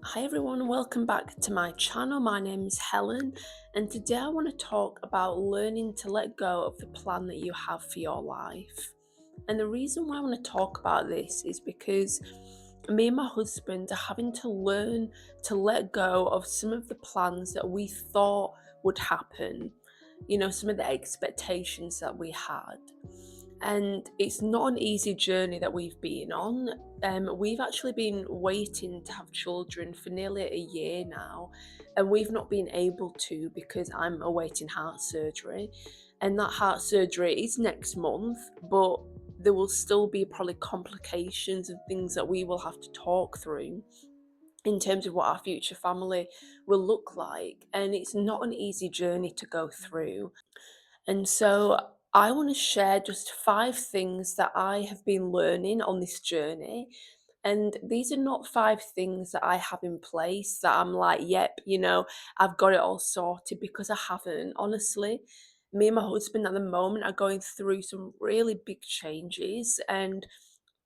Hi everyone, welcome back to my channel. My name is Helen, and today I want to talk about learning to let go of the plan that you have for your life. And the reason why I want to talk about this is because me and my husband are having to learn to let go of some of the plans that we thought would happen, some of the expectations that we had. And it's not an easy journey that we've been on. We've actually been waiting to have children for nearly a year now, and we've not been able to because I'm awaiting heart surgery. And that heart surgery is next month, but there will still be probably complications and things that we will have to talk through in terms of what our future family will look like. And it's not an easy journey to go through. And so I want to share just 5 things that I have been learning on this journey. And these are not 5 things that I have in place that I'm like, yep, I've got it all sorted, because I haven't. Honestly, me and my husband at the moment are going through some really big changes and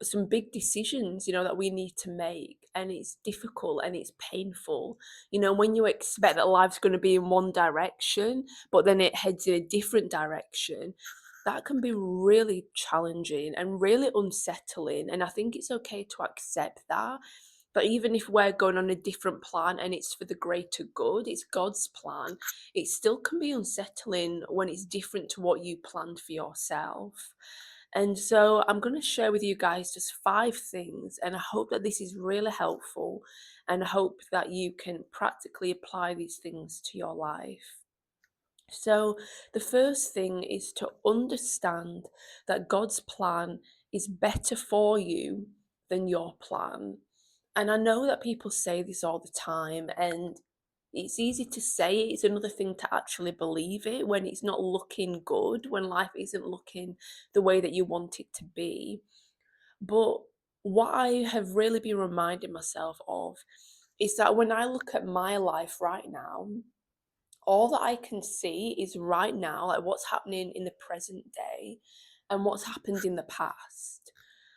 some big decisions, that we need to make. And it's difficult and it's painful. When you expect that life's going to be in one direction, but then it heads in a different direction, that can be really challenging and really unsettling. And I think it's okay to accept that. But even if we're going on a different plan and it's for the greater good, it's God's plan, it still can be unsettling when it's different to what you planned for yourself. And so I'm going to share with you guys just 5 things, and I hope that this is really helpful, and I hope that you can practically apply these things to your life. So, the first thing is to understand that God's plan is better for you than your plan. And I know that people say this all the time, and it's easy to say it. It's another thing to actually believe it when it's not looking good, when life isn't looking the way that you want it to be. But what I have really been reminding myself of is that when I look at my life right now, all that I can see is right now, like what's happening in the present day and what's happened in the past.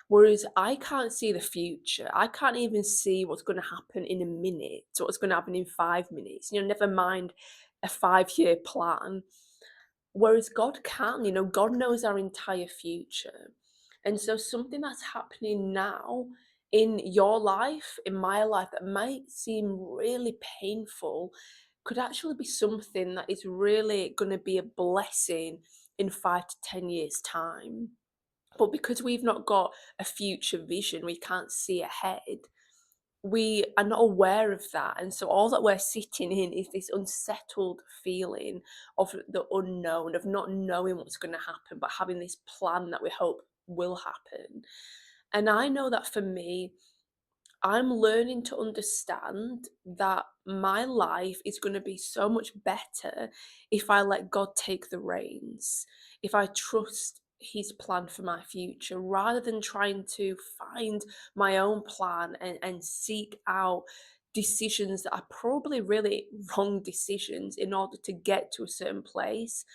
Whereas I can't see the future. I can't even see what's going to happen in a minute, or what's going to happen in 5 minutes. Never mind a 5 year plan. Whereas God can, God knows our entire future. And so something that's happening now in your life, in my life, that might seem really painful, could actually be something that is really going to be a blessing in 5 to 10 years' time. But because we've not got a future vision, we can't see ahead, we are not aware of that. And so all that we're sitting in is this unsettled feeling of the unknown, of not knowing what's going to happen, but having this plan that we hope will happen. And I know that for me, I'm learning to understand that my life is going to be so much better if I let God take the reins, if I trust His plan for my future, rather than trying to find my own plan and seek out decisions that are probably really wrong decisions in order to get to a certain place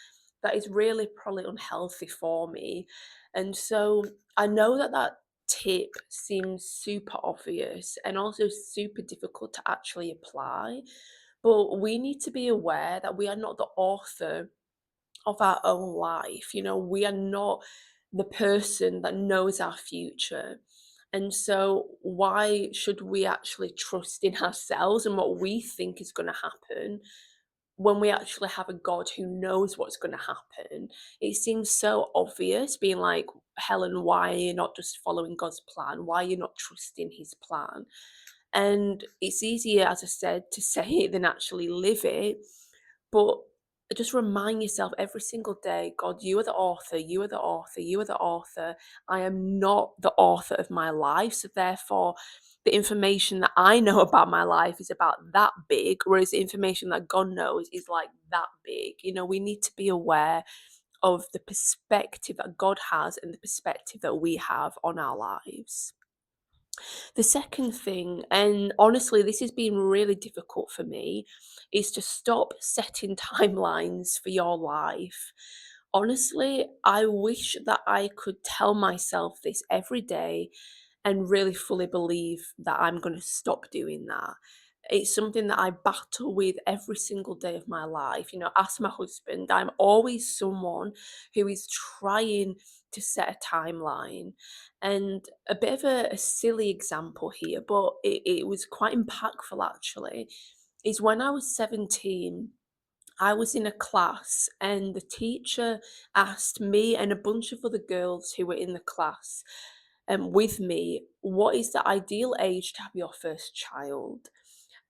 that is really probably unhealthy for me. And so I know that tip seems super obvious and also super difficult to actually apply, but we need to be aware that we are not the author of our own life. We are not the person that knows our future. And so, why should we actually trust in ourselves and what we think is going to happen when we actually have a God who knows what's going to happen? It seems so obvious, being like, Helen, why are you not just following God's plan? Why are you not trusting His plan? And it's easier, as I said, to say it than actually live it. But just remind yourself every single day, God, you are the author, you are the author, you are the author. I am not the author of my life. So therefore, the information that I know about my life is about that big, whereas the information that God knows is like that big. We need to be aware of the perspective that God has and the perspective that we have on our lives. The second thing, and honestly, this has been really difficult for me, is to stop setting timelines for your life. Honestly, I wish that I could tell myself this every day and really fully believe that I'm going to stop doing that. It's something that I battle with every single day of my life. Ask my husband, I'm always someone who is trying to set a timeline. And a bit of a silly example here, but it was quite impactful actually, is when I was 17. I was in a class and the teacher asked me and a bunch of other girls who were in the class with me, what is the ideal age to have your first child?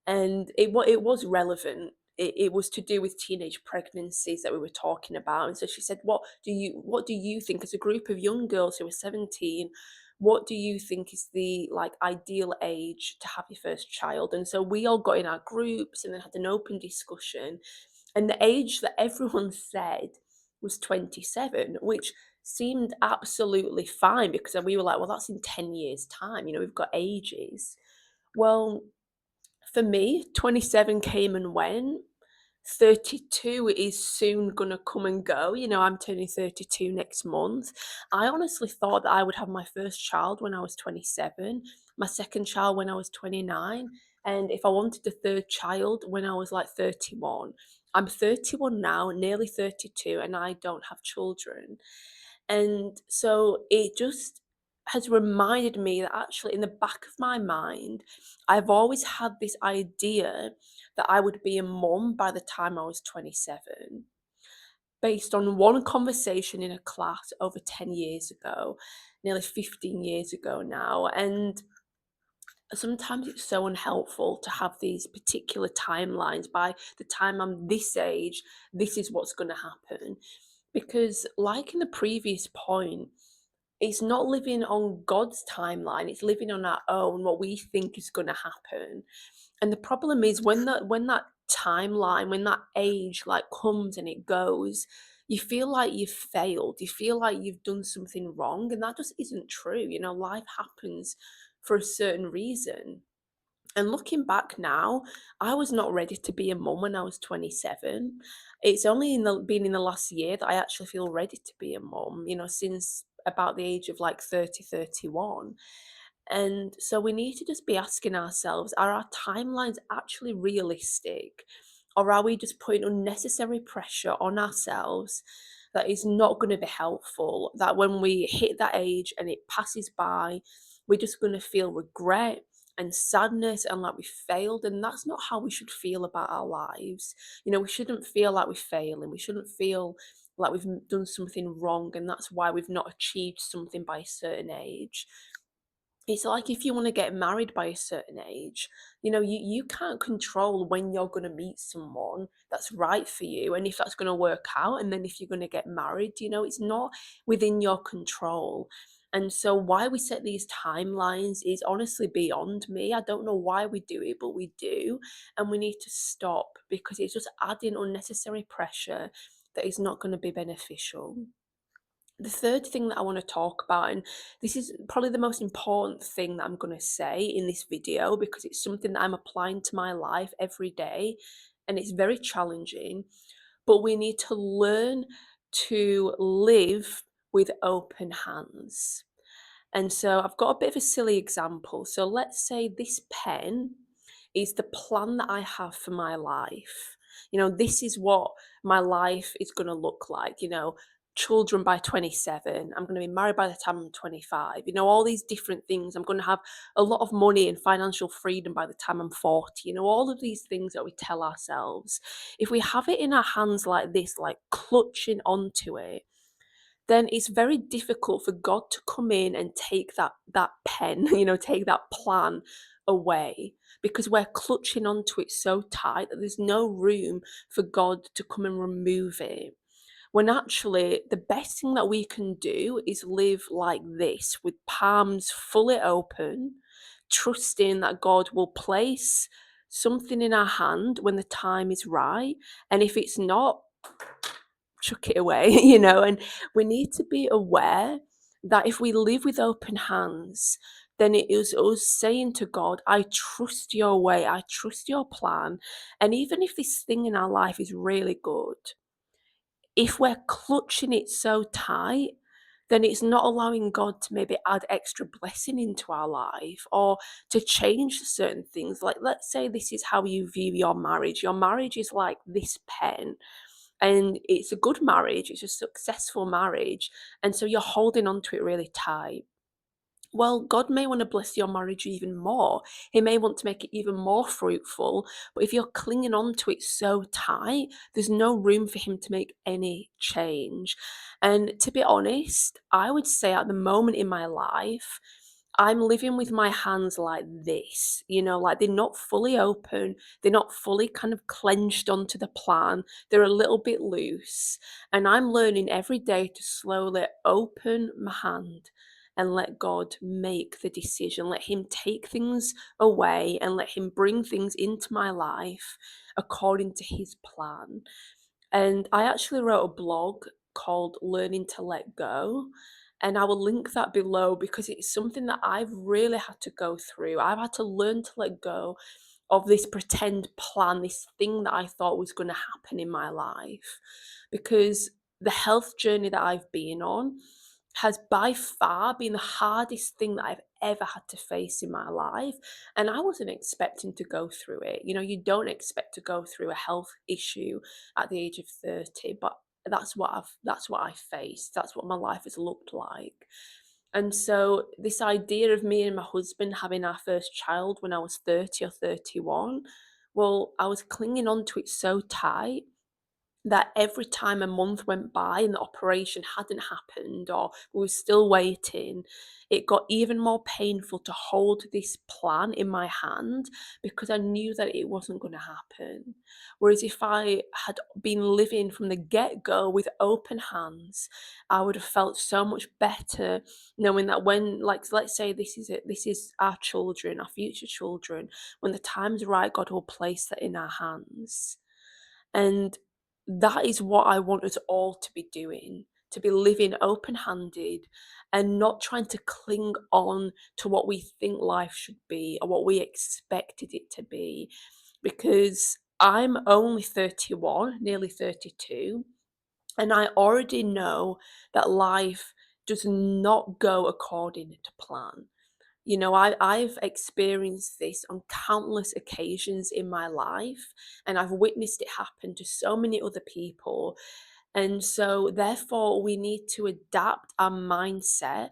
And it was relevant. It was to do with teenage pregnancies that we were talking about. And so she said, what do you think, as a group of young girls who were 17, what do you think is the like ideal age to have your first child? And so we all got in our groups and then had an open discussion. And the age that everyone said was 27, which seemed absolutely fine because we were like, well, that's in 10 years' time. We've got ages. Well, for me, 27 came and went. 32 is soon gonna come and go. I'm turning 32 next month. I honestly thought that I would have my first child when I was 27, my second child when I was 29, and if I wanted a third child when I was like 31. I'm 31 now, nearly 32, and I don't have children. And so it just has reminded me that actually, in the back of my mind, I've always had this idea that I would be a mum by the time I was 27, based on one conversation in a class over 10 years ago, nearly 15 years ago now. And sometimes it's so unhelpful to have these particular timelines. By the time I'm this age, this is what's going to happen. Because, like in the previous point, it's not living on God's timeline, it's living on our own, what we think is going to happen. And the problem is when that timeline, when that age like comes and it goes, you feel like you've failed. You feel like you've done something wrong, and that just isn't true. Life happens for a certain reason. And looking back now, I was not ready to be a mum when I was 27. It's only been in the last year that I actually feel ready to be a mum, since about the age of like 30, 31. And so we need to just be asking ourselves, are our timelines actually realistic? Or are we just putting unnecessary pressure on ourselves that is not going to be helpful? That when we hit that age and it passes by, we're just going to feel regret and sadness and like we failed. And that's not how we should feel about our lives. We shouldn't feel like we're failing. We shouldn't feel like we've done something wrong and that's why we've not achieved something by a certain age. It's like if you wanna get married by a certain age, you can't control when you're gonna meet someone that's right for you and if that's gonna work out, and then if you're gonna get married, it's not within your control. And so why we set these timelines is honestly beyond me. I don't know why we do it, but we do, and we need to stop because it's just adding unnecessary pressure that is not gonna be beneficial. The third thing that I want to talk about, and this is probably the most important thing that I'm going to say in this video because it's something that I'm applying to my life every day and it's very challenging, but we need to learn to live with open hands. And so I've got a bit of a silly example. So let's say this pen is the plan that I have for my life. This is what my life is going to look like. Children by 27. I'm going to be married by the time I'm 25. All these different things. I'm going to have a lot of money and financial freedom by the time I'm 40. All of these things that we tell ourselves. If we have it in our hands like this, like clutching onto it, then it's very difficult for God to come in and take that pen, take that plan away because we're clutching onto it so tight that there's no room for God to come and remove it. When actually the best thing that we can do is live like this with palms fully open, trusting that God will place something in our hand when the time is right. And if it's not, chuck it away, and we need to be aware that if we live with open hands, then it is us saying to God, I trust your way, I trust your plan. And even if this thing in our life is really good, if we're clutching it so tight, then it's not allowing God to maybe add extra blessing into our life or to change certain things. Like, let's say this is how you view your marriage. Your marriage is like this pen, and it's a good marriage, it's a successful marriage. And so you're holding on to it really tight. Well, God may want to bless your marriage even more. He may want to make it even more fruitful. But if you're clinging on to it so tight, there's no room for Him to make any change. And to be honest, I would say at the moment in my life, I'm living with my hands like this, like they're not fully open, they're not fully kind of clenched onto the plan, they're a little bit loose. And I'm learning every day to slowly open my hand and let God make the decision. Let Him take things away and let Him bring things into my life according to His plan. And I actually wrote a blog called Learning to Let Go. And I will link that below because it's something that I've really had to go through. I've had to learn to let go of this pretend plan, this thing that I thought was going to happen in my life. Because the health journey that I've been on has by far been the hardest thing that I've ever had to face in my life. And I wasn't expecting to go through it. You don't expect to go through a health issue at the age of 30, but that's what I faced. That's what my life has looked like. And so this idea of me and my husband having our first child when I was 30 or 31, well, I was clinging on to it so tight that every time a month went by and the operation hadn't happened or we were still waiting, it got even more painful to hold this plan in my hand because I knew that it wasn't going to happen. Whereas if I had been living from the get go with open hands, I would have felt so much better knowing that when, like, let's say this is it, this is our children, our future children, when the time's right, God will place that in our hands. And that is what I want us all to be doing, to be living open handed and not trying to cling on to what we think life should be or what we expected it to be. Because I'm only 31, nearly 32, and I already know that life does not go according to plan. I've experienced this on countless occasions in my life, and I've witnessed it happen to so many other people. And so, therefore, we need to adapt our mindset,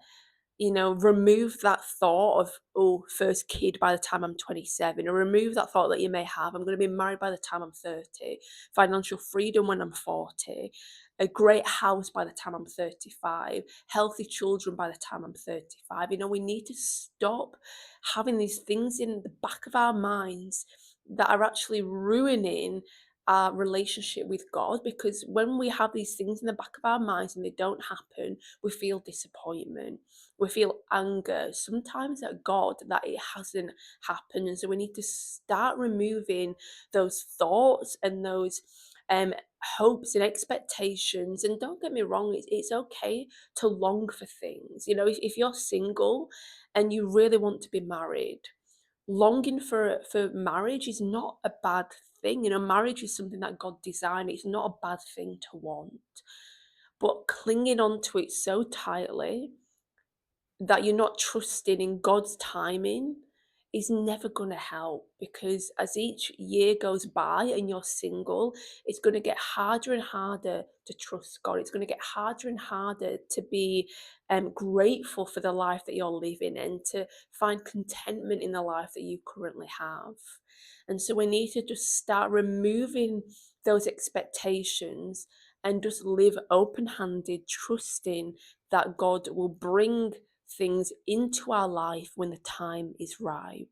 remove that thought of, oh, first kid by the time I'm 27, or remove that thought that you may have, I'm going to be married by the time I'm 30, financial freedom when I'm 40, a great house by the time I'm 35, healthy children by the time I'm 35. We need to stop having these things in the back of our minds that are actually ruining our relationship with God, because when we have these things in the back of our minds and they don't happen, we feel disappointment, we feel anger, sometimes at God that it hasn't happened. And so we need to start removing those thoughts and those um, hopes and expectations. And don't get me wrong, it's okay to long for things. If you're single and you really want to be married, longing for marriage is not a bad thing. Marriage is something that God designed. It's not a bad thing to want. But clinging on to it so tightly that you're not trusting in God's timing is never going to help, because as each year goes by and you're single, it's going to get harder and harder to trust God. It's going to get harder and harder to be grateful for the life that you're living and to find contentment in the life that you currently have. And so we need to just start removing those expectations and just live open handed, trusting that God will bring things into our life when the time is right.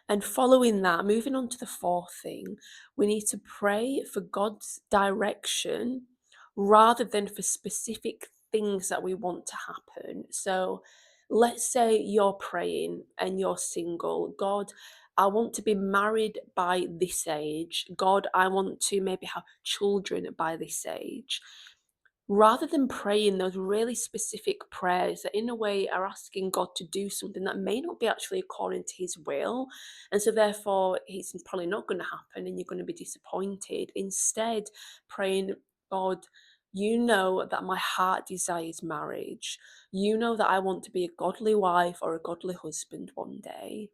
And following that, moving on to the fourth thing, we need to pray for God's direction rather than for specific things that we want to happen. So let's say you're praying and you're single. God, I want to be married by this age. God, I want to maybe have children by this age. Rather than praying those really specific prayers that in a way are asking God to do something that may not be actually according to his will, and so therefore it's probably not going to happen and you're going to be disappointed. Instead, praying, God, You know that my heart desires marriage. You know that I want to be a godly wife or a godly husband one day.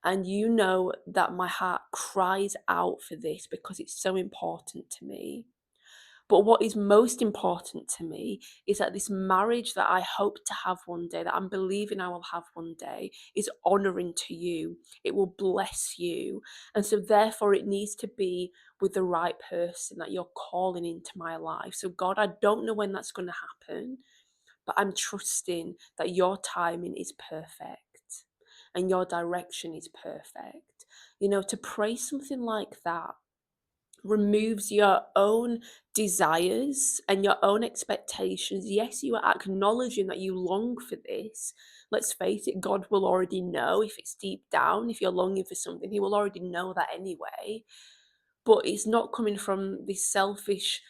And you know that my heart cries out for this because it's so important to me. But what is most important to me is that this marriage that I hope to have one day, that I'm believing I will have one day, is honoring to you. It will bless you. And so, therefore, it needs to be with the right person that you're calling into my life. So, God, I don't know when that's going to happen, but I'm trusting that your timing is perfect and your direction is perfect. To pray something like that removes your own desires and your own expectations. Yes, you are acknowledging that you long for this. Let's face it, God will already know if it's deep down, if you're longing for something, He will already know that anyway. But it's not coming from this selfish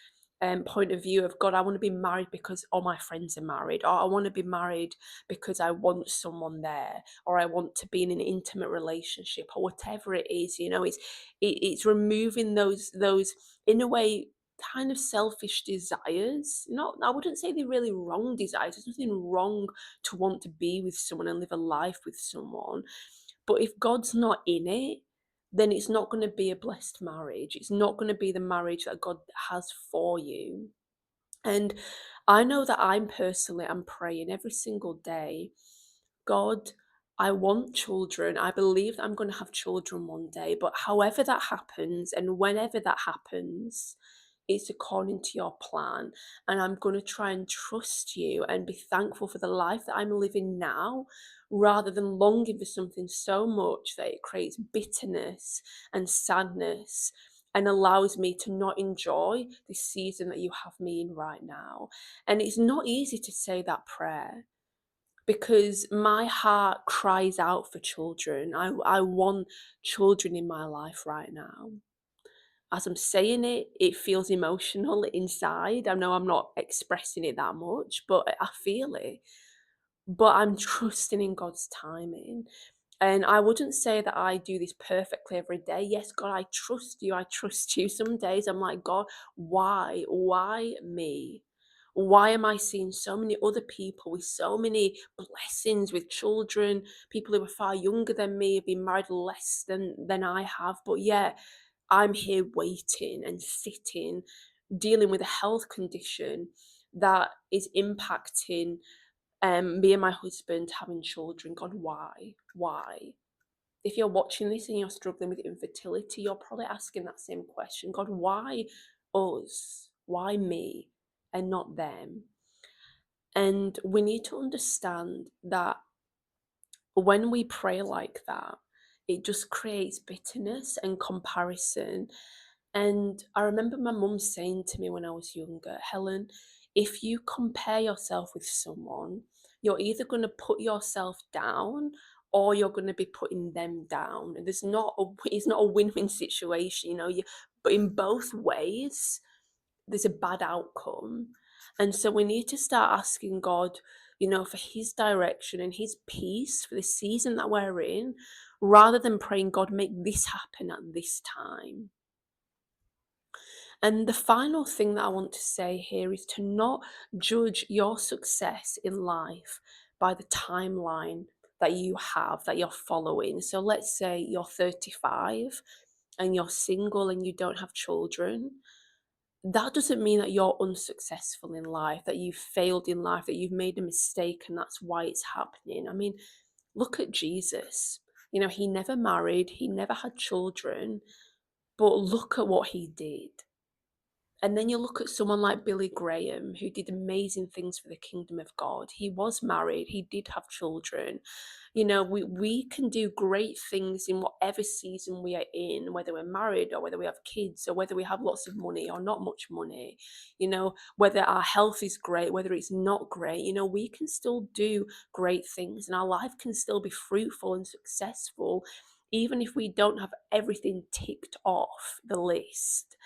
point of view of God, I want to be married because all my friends are married, or I want to be married because I want someone there, or I want to be in an intimate relationship, or whatever it is. It's removing those in a way kind of selfish desires. Not, I wouldn't say they're really wrong desires. There's nothing wrong to want to be with someone and live a life with someone, but if God's not in it, then it's not going to be a blessed marriage. It's not going to be the marriage that God has for you. And I know that I'm praying every single day, God, I want children. I believe that I'm going to have children one day, but however that happens and whenever that happens, it's according to your plan. And I'm going to try and trust you and be thankful for the life that I'm living now rather than longing for something so much that it creates bitterness and sadness and allows me to not enjoy this season that you have me in right now. And it's not easy to say that prayer because my heart cries out for children. I want children in my life right now. As I'm saying it, it feels emotional inside. I know I'm not expressing it that much, but I feel it. But I'm trusting in God's timing. And I wouldn't say that I do this perfectly every day. Yes, God, I trust you. I trust you. Some days I'm like, God, why? Why me? Why am I seeing so many other people with so many blessings with children, people who are far younger than me, have been married less than I have, but yet I'm here waiting and sitting, dealing with a health condition that is impacting me and my husband having children. God, why? Why? If you're watching this and you're struggling with infertility, you're probably asking that same question. God, why us? Why me and not them? And we need to understand that when we pray like that, it just creates bitterness and comparison. And I remember my mum saying to me when I was younger, Helen, if you compare yourself with someone, you're either going to put yourself down or you're going to be putting them down. And it's not a win-win situation, but in both ways, there's a bad outcome. And so we need to start asking God, for His direction and His peace for the season that we're in, rather than praying, God, make this happen at this time. And the final thing that I want to say here is to not judge your success in life by the timeline that you have, that you're following. So let's say you're 35 and you're single and you don't have children. That doesn't mean that you're unsuccessful in life, that you've failed in life, that you've made a mistake and that's why it's happening. I mean, look at Jesus. He never married, he never had children, but look at what he did. And then you look at someone like Billy Graham, who did amazing things for the kingdom of God. He was married, he did have children. We can do great things in whatever season we are in, whether we're married or whether we have kids or whether we have lots of money or not much money, whether our health is great, whether it's not great, we can still do great things and our life can still be fruitful and successful, even if we don't have everything ticked off the list.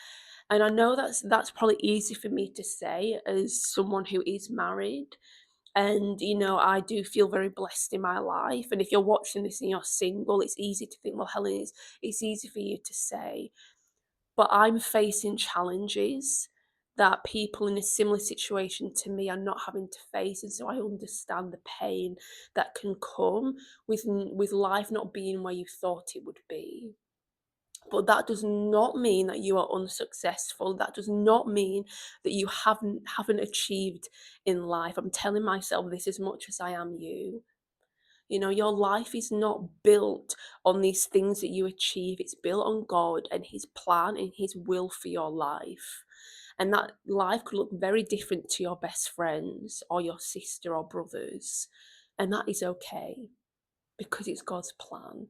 And I know that's probably easy for me to say as someone who is married. And I do feel very blessed in my life. And if you're watching this and you're single, it's easy to think, well, Helen, it's easy for you to say. But I'm facing challenges that people in a similar situation to me are not having to face, and so I understand the pain that can come with life not being where you thought it would be. But that does not mean that you are unsuccessful. That does not mean that you haven't achieved in life. I'm telling myself this as much as I am you. You know, your life is not built on these things that you achieve. It's built on God and His plan and His will for your life. And that life could look very different to your best friends or your sister or brothers. And that is okay because it's God's plan.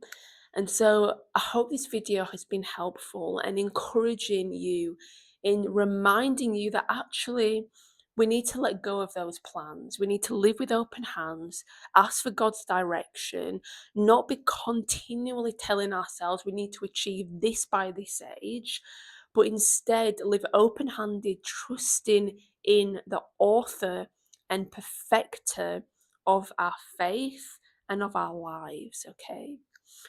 And so I hope this video has been helpful and encouraging you in reminding you that actually we need to let go of those plans. We need to live with open hands, ask for God's direction, not be continually telling ourselves we need to achieve this by this age, but instead live open handed, trusting in the author and perfecter of our faith and of our lives, okay?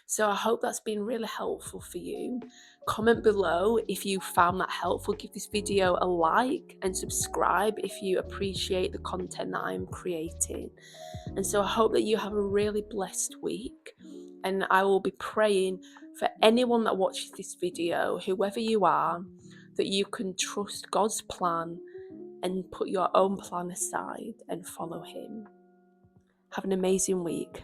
So I hope that's been really helpful for you. Comment below if you found that helpful. Give this video a like and subscribe if you appreciate the content that I'm creating. And so I hope that you have a really blessed week. And I will be praying for anyone that watches this video, whoever you are, that you can trust God's plan and put your own plan aside and follow Him. Have an amazing week.